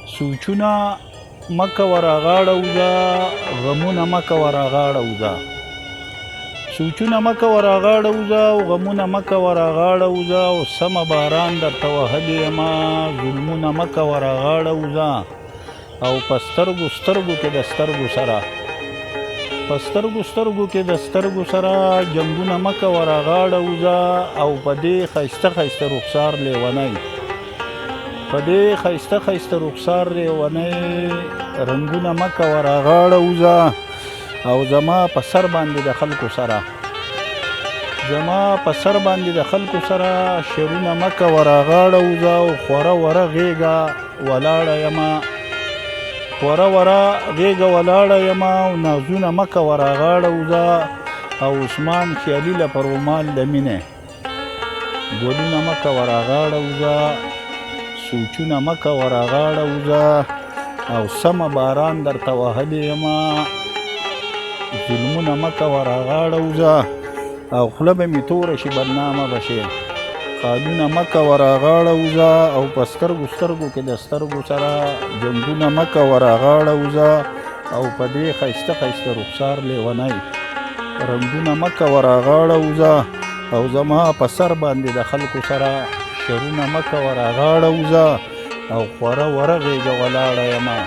سوچونه مکوه راغاړه وځه، غمونه مکوه راغاړه وځه. سوچونه مکوه راغاړه وځه او غمونه مکوه راغاړه وځه، او سمه باران درته وهلی یمه، ظلمونه مکوه راغاړه وځه. او په سترګو سترګو کې د سترګو سره، په سترګو سترګو کې د سترګو سره جنګونه مکوه راغاړه وځه. او په دې ښایسته ښایسته رخسار لیونی، په دې ښایسته ښایسته رخسار لیونی رنګونه مکوه راغاړه وځه. او زما په سر باندې د خلکو سره، زما په سر باندې د خلکو سره شعرونه مکوه راغاړه وځه. او خوره وره غېږه ولاړه یمه، خوره وره غېږه ولاړه یمه، او نازونه مکوه راغاړه وځه. او عثمان خيالى له پر رومال د مینې ګلونه مکوه راغاړه وځه، سوچونه مکوه راغاړه وځه. او سمه باران درته وهلی یمه، ظلمونه مکوه راغاړه وځه. او خوله به مې توره شي بدنامه به شي، خالونه مکوه راغاړه وځه. او په سترګو سترګو کې د سترګو سره جنګونه مکوه راغاړه وځه. او په دې ښایسته ښایسته رخسار لیونی رنګونه مکوه راغاړه وځه. او زما په سر باندې د خلکو سره شعرونه مکوه راغاړه وځه. او خوره وره غېږه ولاړه یمه.